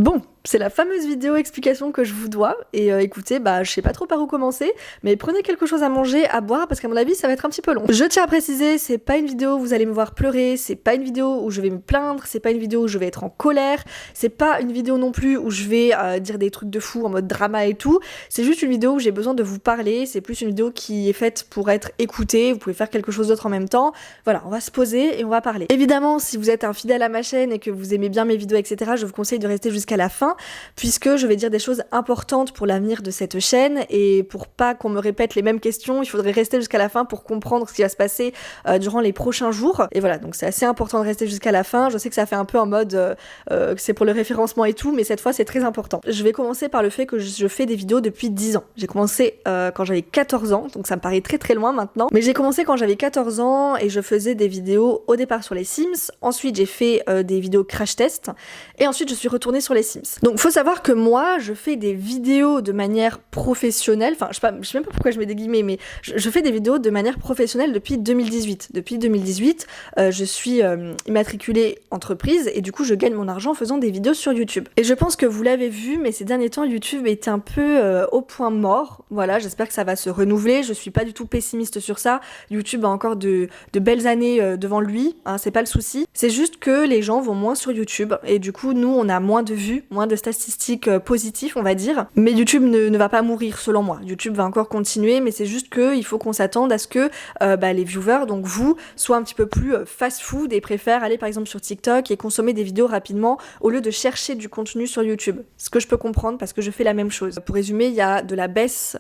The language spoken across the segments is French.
Bon, c'est la fameuse vidéo explication que je vous dois, et écoutez, je sais pas trop par où commencer, mais prenez quelque chose à manger, à boire, parce qu'à mon avis ça va être un petit peu long. Je tiens à préciser, c'est pas une vidéo où vous allez me voir pleurer, c'est pas une vidéo où je vais me plaindre, c'est pas une vidéo où je vais être en colère, c'est pas une vidéo non plus où je vais dire des trucs de fou en mode drama et tout, c'est juste une vidéo où j'ai besoin de vous parler, c'est plus une vidéo qui est faite pour être écoutée, vous pouvez faire quelque chose d'autre en même temps, voilà, on va se poser et on va parler. Évidemment, si vous êtes un fidèle à ma chaîne et que vous aimez bien mes vidéos, etc., je vous conseille de rester jusqu'à la fin, puisque je vais dire des choses importantes pour l'avenir de cette chaîne, et pour pas qu'on me répète les mêmes questions, il faudrait rester jusqu'à la fin pour comprendre ce qui va se passer durant les prochains jours. Et voilà, donc c'est assez important de rester jusqu'à la fin. Je sais que ça fait un peu en mode que c'est pour le référencement et tout, mais cette fois c'est très important. Je vais commencer par le fait que je fais des vidéos depuis 10 ans. J'ai commencé quand j'avais 14 ans, donc ça me paraît très très loin maintenant, mais j'ai commencé quand j'avais 14 ans et je faisais des vidéos au départ sur les Sims, ensuite j'ai fait des vidéos crash test, et ensuite je suis retournée sur les Sims. Donc faut savoir que moi je fais des vidéos de manière professionnelle, enfin je sais même pas pourquoi je mets des guillemets, mais je fais des vidéos de manière professionnelle depuis 2018. Depuis 2018, je suis immatriculée entreprise et du coup je gagne mon argent en faisant des vidéos sur YouTube. Et je pense que vous l'avez vu, mais ces derniers temps YouTube est un peu au point mort. Voilà, j'espère que ça va se renouveler, je suis pas du tout pessimiste sur ça. YouTube a encore de belles années devant lui, hein, c'est pas le souci. C'est juste que les gens vont moins sur YouTube et du coup nous on a moins de vues, moins de statistiques positives on va dire. Mais YouTube ne va pas mourir selon moi. YouTube va encore continuer, mais c'est juste qu'il faut qu'on s'attende à ce que les viewers, donc vous, soient un petit peu plus fast-food et préfèrent aller par exemple sur TikTok et consommer des vidéos rapidement au lieu de chercher du contenu sur YouTube. Ce que je peux comprendre parce que je fais la même chose. Pour résumer, il y a de la baisse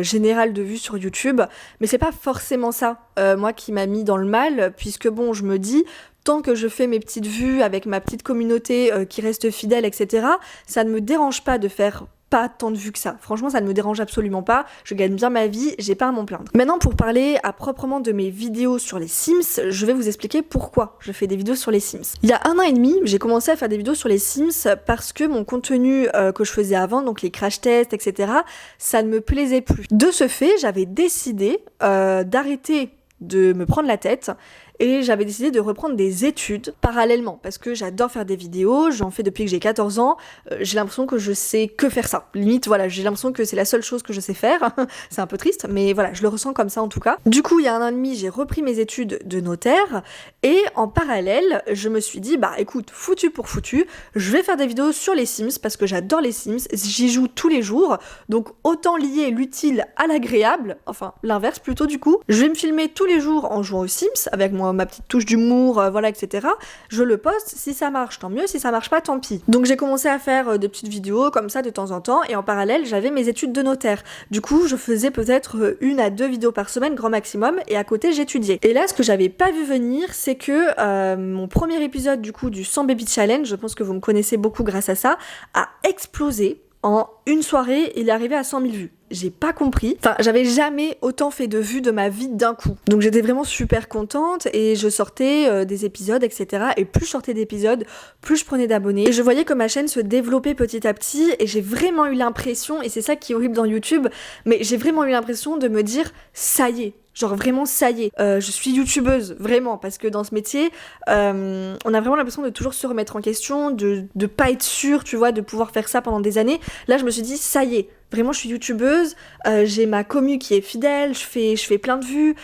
générale de vues sur YouTube, mais c'est pas forcément ça, moi qui m'a mis dans le mal, puisque bon, je me dis, tant que je fais mes petites vues avec ma petite communauté qui reste fidèle, etc., ça ne me dérange pas de faire pas tant de vues que ça. Franchement, ça ne me dérange absolument pas. Je gagne bien ma vie, j'ai pas à m'en plaindre. Maintenant, pour parler à proprement de mes vidéos sur les Sims, je vais vous expliquer pourquoi je fais des vidéos sur les Sims. Il y a 1 an et demi, j'ai commencé à faire des vidéos sur les Sims parce que mon contenu que je faisais avant, donc les crash tests, etc., ça ne me plaisait plus. De ce fait, j'avais décidé d'arrêter de me prendre la tête et j'avais décidé de reprendre des études parallèlement parce que j'adore faire des vidéos, j'en fais depuis que j'ai 14 ans, j'ai l'impression que je sais que faire ça. Limite, voilà, j'ai l'impression que c'est la seule chose que je sais faire. C'est un peu triste, mais voilà, je le ressens comme ça en tout cas. Du coup, il y a 1 an et demi, j'ai repris mes études de notaire et en parallèle, je me suis dit, écoute, foutu pour foutu, je vais faire des vidéos sur les Sims parce que j'adore les Sims, j'y joue tous les jours, donc autant lier l'utile à l'agréable, enfin l'inverse plutôt du coup. Je vais me filmer tous les jours en jouant aux Sims avec ma petite touche d'humour, voilà, etc. Je le poste, si ça marche, tant mieux, si ça marche pas, tant pis. Donc j'ai commencé à faire des petites vidéos comme ça de temps en temps, et en parallèle, j'avais mes études de notaire. Du coup, je faisais peut-être 1 à 2 vidéos par semaine, grand maximum, et à côté, j'étudiais. Et là, ce que j'avais pas vu venir, c'est que mon premier épisode, du coup, du 100 Baby Challenge, je pense que vous me connaissez beaucoup grâce à ça, a explosé. En une soirée, il est arrivé à 100 000 vues. J'ai pas compris. Enfin, j'avais jamais autant fait de vues de ma vie d'un coup. Donc j'étais vraiment super contente et je sortais des épisodes, etc. Et plus je sortais d'épisodes, plus je prenais d'abonnés. Et je voyais que ma chaîne se développait petit à petit et j'ai vraiment eu l'impression, et c'est ça qui est horrible dans YouTube, mais j'ai vraiment eu l'impression de me dire, ça y est. Genre vraiment ça y est, je suis youtubeuse, vraiment, parce que dans ce métier, on a vraiment l'impression de toujours se remettre en question, de pas être sûr, tu vois, de pouvoir faire ça pendant des années. Là je me suis dit, ça y est, vraiment je suis youtubeuse, j'ai ma commu qui est fidèle, je fais plein de vues,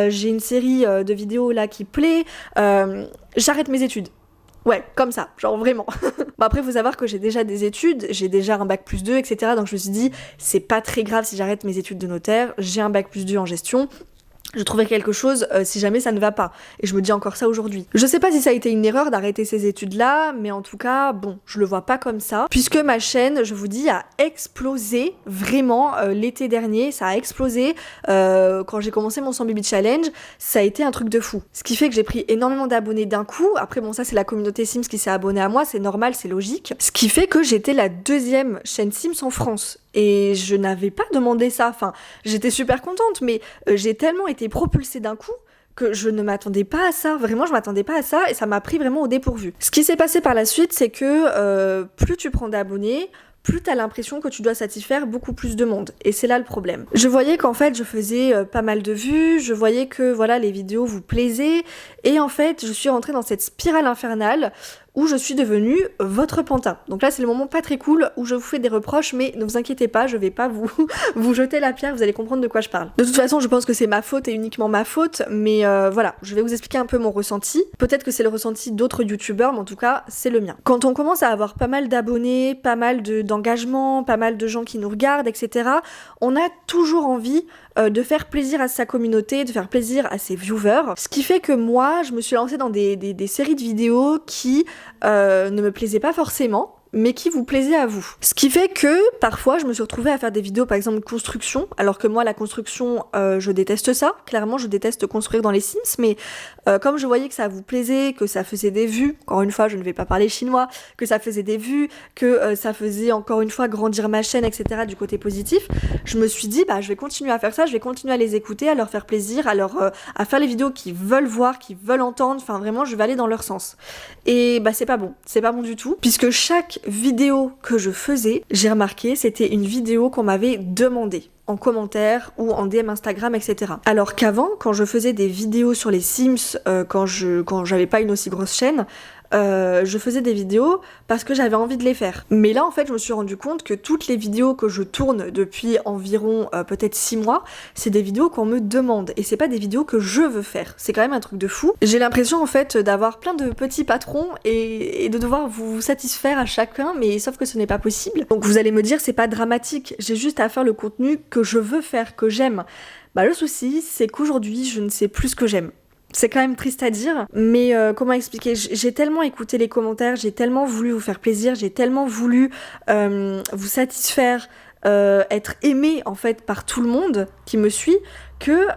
j'ai une série de vidéos là qui plaît, j'arrête mes études. Ouais, comme ça, genre vraiment. Après, faut savoir que j'ai déjà des études, j'ai déjà un bac+2, etc. Donc je me suis dit, c'est pas très grave si j'arrête mes études de notaire, j'ai un bac+2 en gestion. Je trouvais quelque chose si jamais ça ne va pas. Et je me dis encore ça aujourd'hui. Je sais pas si ça a été une erreur d'arrêter ces études-là, mais en tout cas, bon, je le vois pas comme ça. Puisque ma chaîne, je vous dis, a explosé vraiment l'été dernier. Ça a explosé quand j'ai commencé mon 100 Baby Challenge. Ça a été un truc de fou. Ce qui fait que j'ai pris énormément d'abonnés d'un coup. Après, bon, ça c'est la communauté Sims qui s'est abonnée à moi, c'est normal, c'est logique. Ce qui fait que j'étais la 2e chaîne Sims en France. Et je n'avais pas demandé ça, enfin, j'étais super contente, mais j'ai tellement été propulsée d'un coup que je ne m'attendais pas à ça, vraiment je m'attendais pas à ça, et ça m'a pris vraiment au dépourvu. Ce qui s'est passé par la suite, c'est que plus tu prends d'abonnés, plus t'as l'impression que tu dois satisfaire beaucoup plus de monde. Et c'est là le problème. Je voyais qu'en fait, je faisais pas mal de vues, je voyais que voilà, les vidéos vous plaisaient, et en fait, je suis rentrée dans cette spirale infernale où je suis devenue votre pantin. Donc là, c'est le moment pas très cool où je vous fais des reproches, mais ne vous inquiétez pas, je vais pas vous jeter la pierre, vous allez comprendre de quoi je parle. De toute façon, je pense que c'est ma faute et uniquement ma faute, mais voilà, je vais vous expliquer un peu mon ressenti. Peut-être que c'est le ressenti d'autres youtubeurs, mais en tout cas, c'est le mien. Quand on commence à avoir pas mal d'abonnés, pas mal d'engagement, pas mal de gens qui nous regardent, etc., on a toujours envie de faire plaisir à sa communauté, de faire plaisir à ses viewers. Ce qui fait que moi, je me suis lancée dans des séries de vidéos qui ne me plaisaient pas forcément, mais qui vous plaisaient à vous. Ce qui fait que parfois je me suis retrouvée à faire des vidéos par exemple de construction, alors que moi la construction je déteste ça, clairement je déteste construire dans les Sims, mais comme je voyais que ça vous plaisait, que ça faisait des vues, encore une fois je ne vais pas parler chinois, que ça faisait des vues, que ça faisait encore une fois grandir ma chaîne, etc. du côté positif, je me suis dit bah je vais continuer à faire ça, je vais continuer à les écouter, à leur faire plaisir, à faire les vidéos qu'ils veulent voir, qu'ils veulent entendre, enfin vraiment je vais aller dans leur sens. Et bah c'est pas bon du tout, puisque chaque vidéo que je faisais, j'ai remarqué, c'était une vidéo qu'on m'avait demandé en commentaire ou en DM Instagram, etc. Alors qu'avant, quand je faisais des vidéos sur les Sims, quand j'avais pas une aussi grosse chaîne, je faisais des vidéos parce que j'avais envie de les faire. Mais là en fait je me suis rendu compte que toutes les vidéos que je tourne depuis environ peut-être 6 mois, c'est des vidéos qu'on me demande et c'est pas des vidéos que je veux faire. C'est quand même un truc de fou. J'ai l'impression en fait d'avoir plein de petits patrons et de devoir vous satisfaire à chacun, mais sauf que ce n'est pas possible. Donc vous allez me dire c'est pas dramatique, j'ai juste à faire le contenu que je veux faire, que j'aime. Bah le souci c'est qu'aujourd'hui je ne sais plus ce que j'aime. C'est quand même triste à dire, mais comment expliquer, j'ai tellement écouté les commentaires, j'ai tellement voulu vous faire plaisir, j'ai tellement voulu vous satisfaire, être aimée en fait par tout le monde qui me suit, que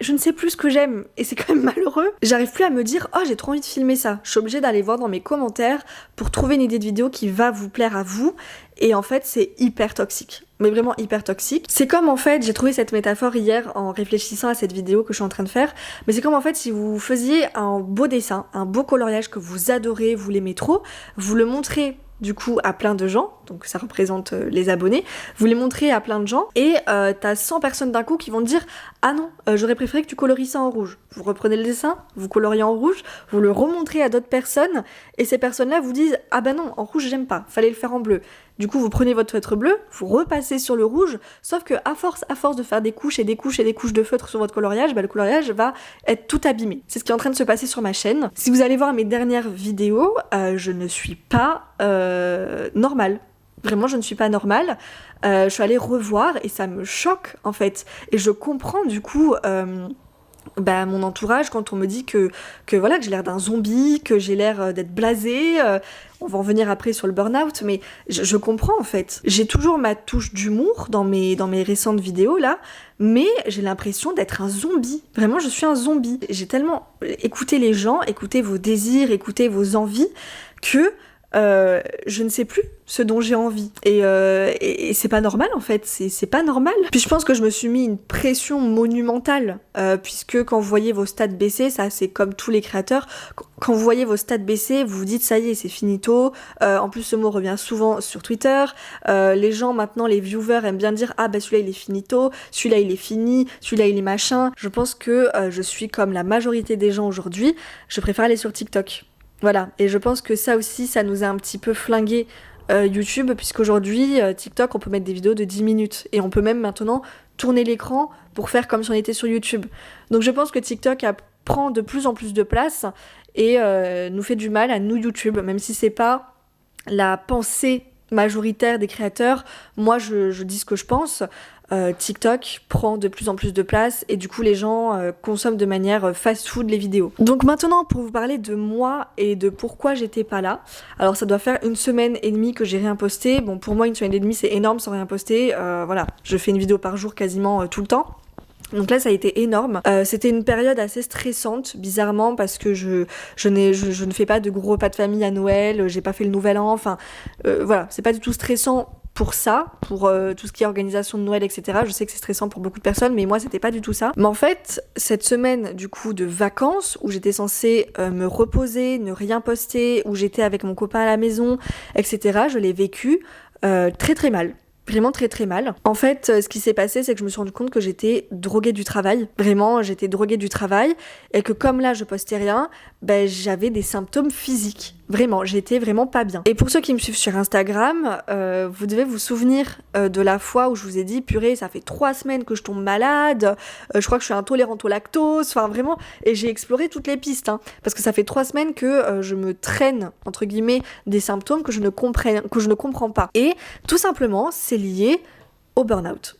je ne sais plus ce que j'aime et c'est quand même malheureux. J'arrive plus à me dire oh j'ai trop envie de filmer ça. Je suis obligée d'aller voir dans mes commentaires pour trouver une idée de vidéo qui va vous plaire à vous et en fait c'est hyper toxique. Mais vraiment hyper toxique. C'est comme en fait, j'ai trouvé cette métaphore hier en réfléchissant à cette vidéo que je suis en train de faire, mais c'est comme en fait si vous faisiez un beau dessin, un beau coloriage que vous adorez, vous l'aimez trop, vous le montrez du coup à plein de gens, donc ça représente les abonnés, vous les montrez à plein de gens et t'as 100 personnes d'un coup qui vont te dire ah non, j'aurais préféré que tu colories ça en rouge. Vous reprenez le dessin, vous coloriez en rouge, vous le remontrez à d'autres personnes et ces personnes-là vous disent ah bah non, en rouge j'aime pas, fallait le faire en bleu. Du coup vous prenez votre feutre bleu, vous repassez sur le rouge, sauf que à force de faire des couches et des couches et des couches de feutre sur votre coloriage, bah le coloriage va être tout abîmé. C'est ce qui est en train de se passer sur ma chaîne. Si vous allez voir mes dernières vidéos, je ne suis pas normale. Vraiment, je ne suis pas normale. Je suis allée revoir et ça me choque en fait. Et je comprends du coup mon entourage quand on me dit que voilà, que j'ai l'air d'un zombie, que j'ai l'air d'être blasée. On va en venir après sur le burn-out, mais je comprends en fait. J'ai toujours ma touche d'humour dans mes récentes vidéos là, mais j'ai l'impression d'être un zombie. Vraiment, je suis un zombie. J'ai tellement écouté les gens, écouté vos désirs, écouté vos envies, que je ne sais plus ce dont j'ai envie. Et c'est pas normal en fait, c'est pas normal. Puis je pense que je me suis mis une pression monumentale, puisque quand vous voyez vos stats baisser, ça c'est comme tous les créateurs, quand vous voyez vos stats baisser, vous vous dites ça y est, c'est finito. En plus ce mot revient souvent sur Twitter. Les gens maintenant, les viewers aiment bien dire ah bah celui-là il est finito, celui-là il est fini, celui-là il est machin. Je pense que je suis comme la majorité des gens aujourd'hui, je préfère aller sur TikTok. Voilà, et je pense que ça aussi, ça nous a un petit peu flingué YouTube, puisqu'aujourd'hui, TikTok, on peut mettre des vidéos de 10 minutes, et on peut même maintenant tourner l'écran pour faire comme si on était sur YouTube. Donc je pense que TikTok prend de plus en plus de place, et nous fait du mal à nous YouTube, même si c'est pas la pensée majoritaire des créateurs. Moi, je dis ce que je pense. TikTok prend de plus en plus de place et du coup les gens consomment de manière fast-food les vidéos. Donc maintenant pour vous parler de moi et de pourquoi j'étais pas là. Alors ça doit faire 1 semaine et demie que j'ai rien posté. Bon pour moi 1 semaine et demie c'est énorme sans rien poster. Voilà, je fais une vidéo par jour quasiment tout le temps. Donc là ça a été énorme. C'était une période assez stressante, bizarrement, parce que je ne fais pas de gros repas de famille à Noël, j'ai pas fait le nouvel an, enfin voilà, c'est pas du tout stressant pour ça, pour tout ce qui est organisation de Noël, etc. Je sais que c'est stressant pour beaucoup de personnes, mais moi c'était pas du tout ça. Mais en fait, cette semaine du coup de vacances, où j'étais censée me reposer, ne rien poster, où j'étais avec mon copain à la maison, etc., je l'ai vécu très très mal. Vraiment très très mal. En fait, ce qui s'est passé, c'est que je me suis rendu compte que j'étais droguée du travail. Vraiment, j'étais droguée du travail. Et que comme là, je postais rien, ben, j'avais des symptômes physiques. Vraiment, j'étais vraiment pas bien. Et pour ceux qui me suivent sur Instagram, vous devez vous souvenir de la fois où je vous ai dit, purée, ça fait 3 semaines que je tombe malade, je crois que je suis intolérante au lactose, enfin vraiment, et j'ai exploré toutes les pistes, hein, parce que ça fait 3 semaines que je me traîne, entre guillemets, des symptômes que je ne comprends pas. Et tout simplement, c'est lié au burn-out.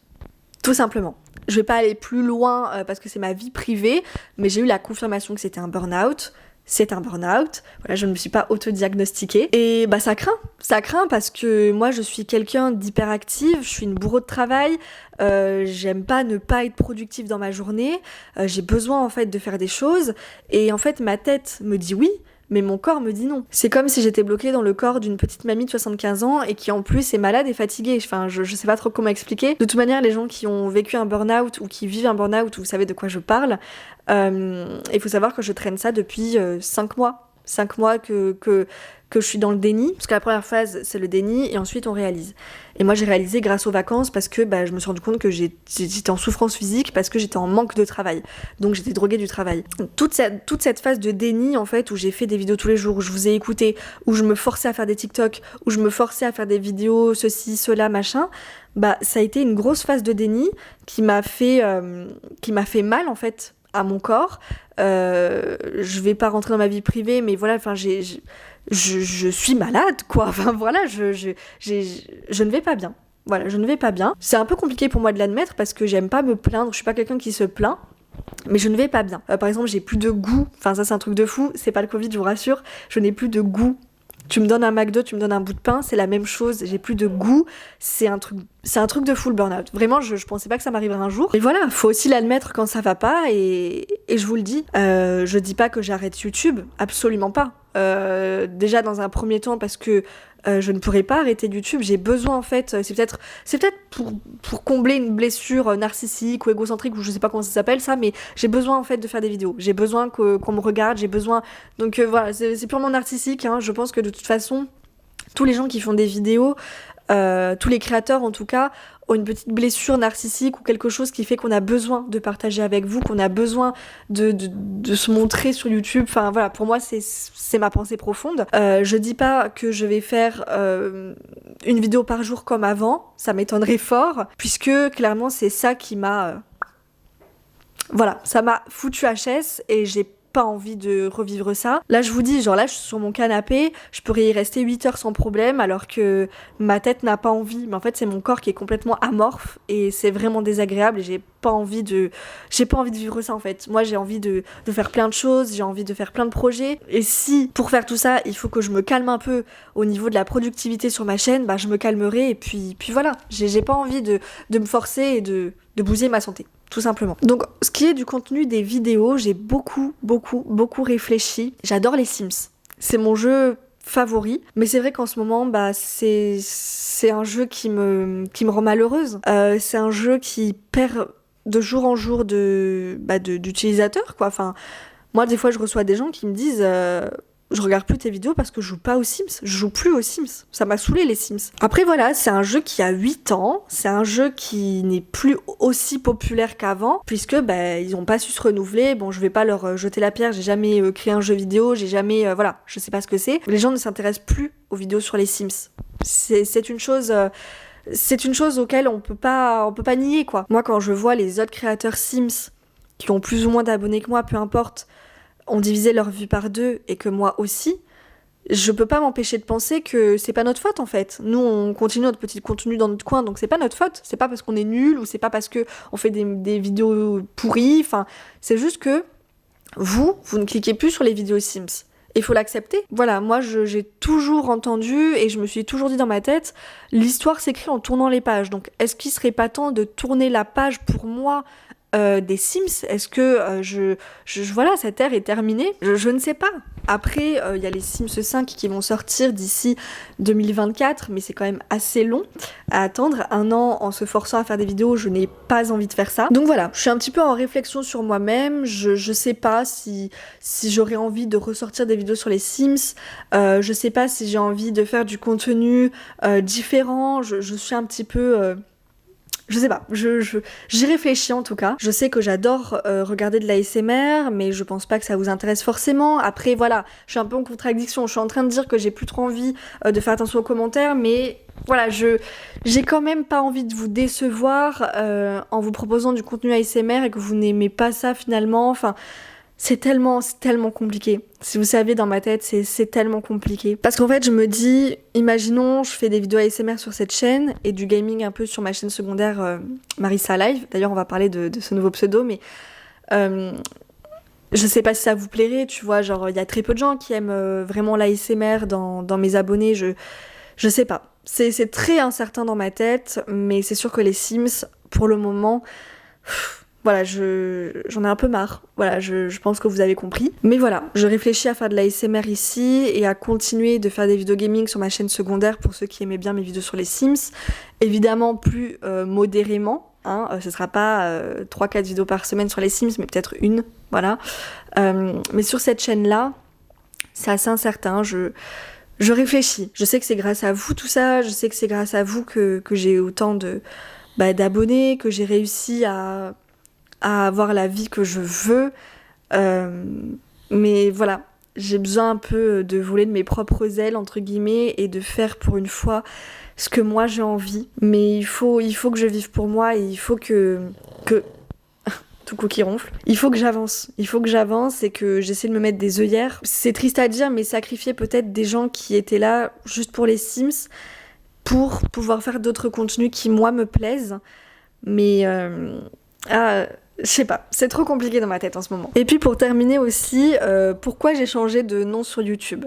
Tout simplement. Je vais pas aller plus loin parce que c'est ma vie privée, mais j'ai eu la confirmation que c'était un burn-out. C'est un burn-out. Voilà, je ne me suis pas auto-diagnostiquée. Et bah ça craint parce que moi je suis quelqu'un d'hyperactive, je suis une bourreau de travail, j'aime pas ne pas être productive dans ma journée, j'ai besoin en fait de faire des choses et en fait ma tête me dit oui, mais mon corps me dit non. C'est comme si j'étais bloquée dans le corps d'une petite mamie de 75 ans et qui en plus est malade et fatiguée. Enfin, je sais pas trop comment expliquer. De toute manière, les gens qui ont vécu un burn-out ou qui vivent un burn-out, vous savez de quoi je parle. Il faut savoir que je traîne ça depuis 5 mois. 5 mois que je suis dans le déni, parce que la première phase c'est le déni et ensuite on réalise. Et moi j'ai réalisé grâce aux vacances parce que je me suis rendu compte que j'étais en souffrance physique parce que j'étais en manque de travail, donc j'étais droguée du travail. Toute cette phase de déni en fait où j'ai fait des vidéos tous les jours, où je vous ai écouté, où je me forçais à faire des TikTok, où je me forçais à faire des vidéos ceci, cela, machin, ça a été une grosse phase de déni qui m'a fait mal en fait à mon corps. Je vais pas rentrer dans ma vie privée, mais voilà, enfin je suis malade, quoi. Enfin voilà, je ne vais pas bien. Voilà, je ne vais pas bien. C'est un peu compliqué pour moi de l'admettre parce que j'aime pas me plaindre, je suis pas quelqu'un qui se plaint. Mais je ne vais pas bien. Par exemple, j'ai plus de goût. Enfin, ça, c'est un truc de fou. C'est pas le Covid, je vous rassure. Je n'ai plus de goût. Tu me donnes un McDo, tu me donnes un bout de pain, c'est la même chose. J'ai plus de goût. C'est un truc de fou, le burn-out. Vraiment, je pensais pas que ça m'arriverait un jour. Et voilà, faut aussi l'admettre quand ça va pas. Et je vous le dis. Je dis pas que j'arrête YouTube. Absolument pas. Déjà, dans un premier temps, parce que je ne pourrais pas arrêter YouTube. J'ai besoin, en fait, c'est peut-être pour combler une blessure narcissique ou égocentrique, ou je sais pas comment ça s'appelle ça, mais j'ai besoin, en fait, de faire des vidéos. J'ai besoin qu'on me regarde, j'ai besoin... Donc voilà, c'est purement narcissique, hein. Je pense que de toute façon, tous les gens qui font des vidéos, tous les créateurs, en tout cas, ont une petite blessure narcissique ou quelque chose qui fait qu'on a besoin de partager avec vous, qu'on a besoin de se montrer sur YouTube. Enfin voilà, pour moi c'est ma pensée profonde. Je dis pas que je vais faire une vidéo par jour comme avant, ça m'étonnerait fort, puisque clairement c'est ça qui m'a... Voilà, ça m'a foutu HS et j'ai pas envie de revivre ça. Là, je vous dis, genre là, je suis sur mon canapé, je pourrais y rester 8 heures sans problème, alors que ma tête n'a pas envie. Mais en fait, c'est mon corps qui est complètement amorphe et c'est vraiment désagréable et j'ai pas envie de vivre ça, en fait. Moi, j'ai envie de faire plein de choses, j'ai envie de faire plein de projets. Et si, pour faire tout ça, il faut que je me calme un peu au niveau de la productivité sur ma chaîne, je me calmerai et puis voilà. J'ai pas envie de me forcer et de bousiller ma santé. Tout simplement. Donc, ce qui est du contenu des vidéos, j'ai beaucoup réfléchi. J'adore les Sims. C'est mon jeu favori. Mais c'est vrai qu'en ce moment, c'est un jeu qui me rend malheureuse. C'est un jeu qui perd de jour en jour d'utilisateurs, quoi. Enfin, moi, des fois, je reçois des gens qui me disent... je regarde plus tes vidéos parce que je joue pas aux Sims. Je joue plus aux Sims. Ça m'a saoulé, les Sims. Après, voilà, c'est un jeu qui a 8 ans. C'est un jeu qui n'est plus aussi populaire qu'avant, puisque ils ont pas su se renouveler. Bon, je vais pas leur jeter la pierre. J'ai jamais créé un jeu vidéo. J'ai jamais... voilà, je sais pas ce que c'est. Les gens ne s'intéressent plus aux vidéos sur les Sims. C'est une chose... c'est une chose auquel on peut pas nier, quoi. Moi, quand je vois les autres créateurs Sims qui ont plus ou moins d'abonnés que moi, peu importe, ont divisé leur vue par 2 et que moi aussi, je peux pas m'empêcher de penser que c'est pas notre faute, en fait. Nous, on continue notre petit contenu dans notre coin, donc c'est pas notre faute. C'est pas parce qu'on est nul ou c'est pas parce que on fait des vidéos pourries. Enfin, c'est juste que vous ne cliquez plus sur les vidéos Sims. Il faut l'accepter. Voilà, moi j'ai toujours entendu et je me suis toujours dit dans ma tête, l'histoire s'écrit en tournant les pages. Donc est-ce qu'il serait pas temps de tourner la page pour moi des Sims? Est-ce que voilà, cette ère est terminée? Je ne sais pas. Après, il y a les Sims 5 qui vont sortir d'ici 2024, mais c'est quand même assez long à attendre. Un an en se forçant à faire des vidéos, je n'ai pas envie de faire ça. Donc voilà, je suis un petit peu en réflexion sur moi-même. Je sais pas si j'aurais envie de ressortir des vidéos sur les Sims. Je sais pas si j'ai envie de faire du contenu différent. Je suis un petit peu... Je sais pas, j'y réfléchis en tout cas. Je sais que j'adore regarder de l'ASMR, mais je pense pas que ça vous intéresse forcément. Après voilà, je suis un peu en contradiction. Je suis en train de dire que j'ai plus trop envie de faire attention aux commentaires, mais voilà, j'ai quand même pas envie de vous décevoir en vous proposant du contenu ASMR et que vous n'aimez pas ça finalement. Enfin, c'est tellement compliqué. Si vous savez, dans ma tête, c'est tellement compliqué. Parce qu'en fait, je me dis, imaginons, je fais des vidéos ASMR sur cette chaîne et du gaming un peu sur ma chaîne secondaire Marissa Live. D'ailleurs, on va parler de ce nouveau pseudo, mais je sais pas si ça vous plairait, tu vois, genre, il y a très peu de gens qui aiment vraiment l'ASMR dans mes abonnés, je sais pas. C'est très incertain dans ma tête, mais c'est sûr que les Sims, pour le moment... Voilà, j'en ai un peu marre. Voilà, je pense que vous avez compris. Mais voilà, je réfléchis à faire de la l'ASMR ici et à continuer de faire des vidéos gaming sur ma chaîne secondaire pour ceux qui aimaient bien mes vidéos sur les Sims. Évidemment, plus modérément. Hein, ce sera pas 3-4 vidéos par semaine sur les Sims, mais peut-être une. Voilà. Mais sur cette chaîne-là, c'est assez incertain. Je réfléchis. Je sais que c'est grâce à vous tout ça. Je sais que c'est grâce à vous que j'ai autant d'abonnés, que j'ai réussi à avoir la vie que je veux, mais voilà, j'ai besoin un peu de voler de mes propres ailes entre guillemets et de faire pour une fois ce que moi j'ai envie, mais il faut que je vive pour moi et il faut que tout coup qui ronfle. Il faut que j'avance et que j'essaie de me mettre des œillères. C'est triste à dire, mais sacrifier peut-être des gens qui étaient là juste pour les Sims pour pouvoir faire d'autres contenus qui moi me plaisent, mais je sais pas, c'est trop compliqué dans ma tête en ce moment. Et puis pour terminer aussi, pourquoi j'ai changé de nom sur YouTube?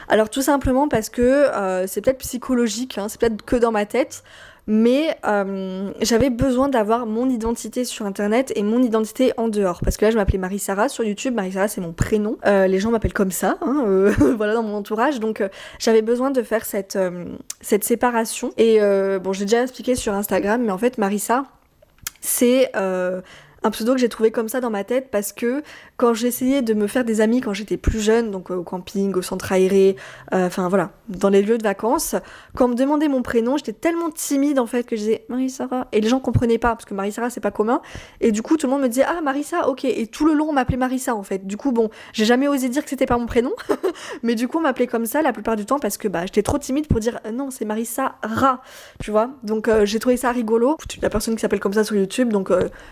Alors tout simplement parce que c'est peut-être psychologique, hein, c'est peut-être que dans ma tête, mais j'avais besoin d'avoir mon identité sur internet et mon identité en dehors. Parce que là je m'appelais Marie-Sarah sur YouTube, Marie-Sarah c'est mon prénom, les gens m'appellent comme ça, hein, voilà dans mon entourage, donc j'avais besoin de faire cette séparation. Et bon, j'ai déjà expliqué sur Instagram, mais en fait Marissa, c'est un pseudo que j'ai trouvé comme ça dans ma tête parce que quand j'essayais de me faire des amis quand j'étais plus jeune, donc au camping, au centre aéré, enfin voilà, dans les lieux de vacances, quand on me demandait mon prénom, j'étais tellement timide en fait que je disais Marie-Sarah, et les gens comprenaient pas parce que Marie-Sarah c'est pas commun, et du coup tout le monde me disait ah Marissa, ok, et tout le long on m'appelait Marissa en fait. Du coup bon, j'ai jamais osé dire que c'était pas mon prénom, mais du coup on m'appelait comme ça la plupart du temps parce que j'étais trop timide pour dire non c'est Marissa-Ra, tu vois. Donc j'ai trouvé ça rigolo. Il y a personne qui s'appelle comme ça sur YouTube, donc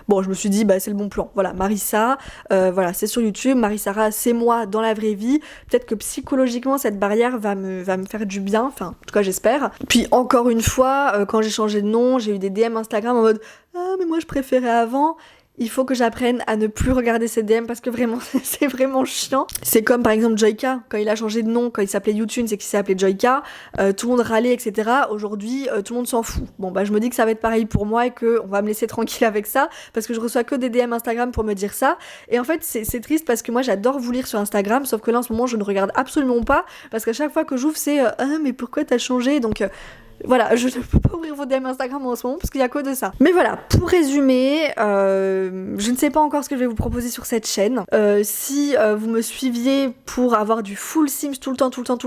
bon je me suis dit c'est le bon plan. Voilà, Marissa, voilà, c'est sur YouTube. Marie-Sarah, c'est moi dans la vraie vie. Peut-être que psychologiquement, cette barrière va me faire du bien. Enfin, en tout cas, j'espère. Puis encore une fois, quand j'ai changé de nom, j'ai eu des DM Instagram en mode ah, mais moi je préférais avant. Il faut que j'apprenne à ne plus regarder ces DM parce que vraiment, c'est vraiment chiant. C'est comme par exemple Joyka, quand il a changé de nom, quand il s'appelait YouTube, c'est qu'il s'est appelé Joyka, tout le monde râlait, etc. Aujourd'hui, tout le monde s'en fout. Bon, je me dis que ça va être pareil pour moi et qu'on va me laisser tranquille avec ça parce que je reçois que des DM Instagram pour me dire ça. Et en fait, c'est triste parce que moi, j'adore vous lire sur Instagram, sauf que là, en ce moment, je ne regarde absolument pas parce qu'à chaque fois que j'ouvre, c'est ah, mais pourquoi t'as changé? Donc, voilà, je ne peux pas ouvrir vos DM Instagram en ce moment parce qu'il y a que de ça. Mais voilà, pour résumer, je ne sais pas encore ce que je vais vous proposer sur cette chaîne. Si vous me suiviez pour avoir du full Sims tout le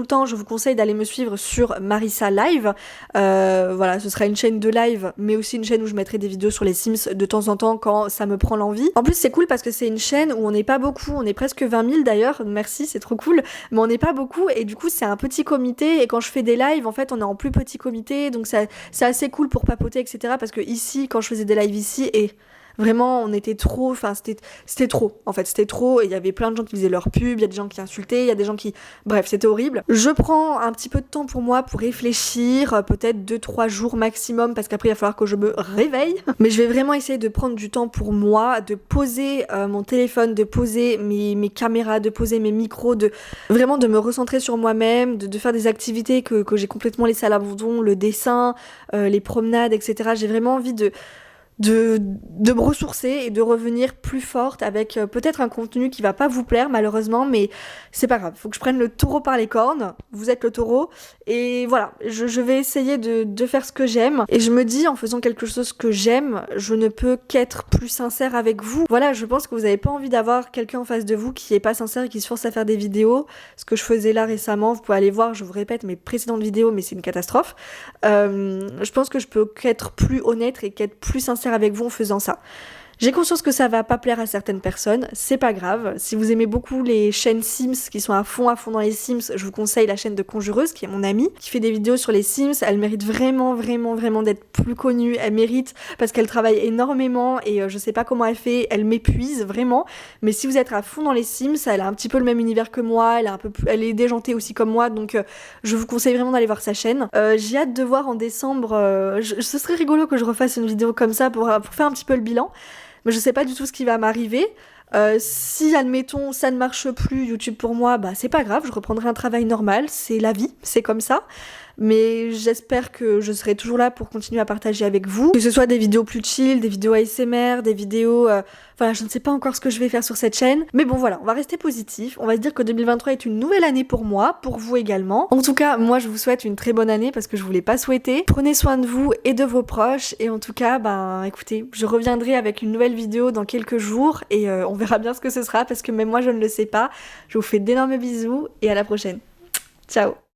temps, je vous conseille d'aller me suivre sur Marissa Live. Voilà, ce sera une chaîne de live, mais aussi une chaîne où je mettrai des vidéos sur les Sims de temps en temps quand ça me prend l'envie. En plus, c'est cool parce que c'est une chaîne où on n'est pas beaucoup, on est presque 20 000 d'ailleurs, merci, c'est trop cool, mais on n'est pas beaucoup et du coup, c'est un petit comité et quand je fais des lives, en fait, on est en plus petit comité. Donc c'est assez cool pour papoter, etc. Parce que ici, quand je faisais des lives ici, et vraiment, on était trop, enfin c'était trop, en fait, c'était trop, et il y avait plein de gens qui faisaient leur pub, il y a des gens qui insultaient, il y a des gens qui... Bref, c'était horrible. Je prends un petit peu de temps pour moi pour réfléchir, peut-être 2-3 jours maximum, parce qu'après il va falloir que je me réveille. Mais je vais vraiment essayer de prendre du temps pour moi, de poser mon téléphone, de poser mes caméras, de poser mes micros, de vraiment de me recentrer sur moi-même, de faire des activités que j'ai complètement laissées à l'abandon, le dessin, les promenades, etc. J'ai vraiment envie de de me ressourcer et de revenir plus forte avec peut-être un contenu qui va pas vous plaire malheureusement, mais c'est pas grave, faut que je prenne le taureau par les cornes, vous êtes le taureau, et voilà, je vais essayer de faire ce que j'aime, et je me dis en faisant quelque chose que j'aime, je ne peux qu'être plus sincère avec vous. Voilà, je pense que vous avez pas envie d'avoir quelqu'un en face de vous qui est pas sincère et qui se force à faire des vidéos, ce que je faisais là récemment, vous pouvez aller voir, je vous répète, mes précédentes vidéos, mais c'est une catastrophe. Je pense que je peux qu'être plus honnête et qu'être plus sincère avec vous en faisant ça. J'ai conscience que ça va pas plaire à certaines personnes, c'est pas grave. Si vous aimez beaucoup les chaînes Sims qui sont à fond dans les Sims, je vous conseille la chaîne de Conjureuse, qui est mon amie, qui fait des vidéos sur les Sims. Elle mérite vraiment d'être plus connue. Elle mérite parce qu'elle travaille énormément et je sais pas comment elle fait, elle m'épuise vraiment. Mais si vous êtes à fond dans les Sims, elle a un petit peu le même univers que moi, elle est déjantée aussi comme moi, donc je vous conseille vraiment d'aller voir sa chaîne. J'ai hâte de voir en décembre, ce serait rigolo que je refasse une vidéo comme ça pour faire un petit peu le bilan. Mais je sais pas du tout ce qui va m'arriver. Si, admettons, ça ne marche plus, YouTube pour moi, bah c'est pas grave, je reprendrai un travail normal, c'est la vie, c'est comme ça. Mais j'espère que je serai toujours là pour continuer à partager avec vous. Que ce soit des vidéos plus chill, des vidéos ASMR, des vidéos... Voilà, je ne sais pas encore ce que je vais faire sur cette chaîne. Mais bon voilà, on va rester positif. On va se dire que 2023 est une nouvelle année pour moi, pour vous également. En tout cas, moi je vous souhaite une très bonne année parce que je vous l'ai pas souhaité. Prenez soin de vous et de vos proches. Et en tout cas, ben écoutez, je reviendrai avec une nouvelle vidéo dans quelques jours. Et on verra bien ce que ce sera parce que même moi je ne le sais pas. Je vous fais d'énormes bisous et à la prochaine. Ciao!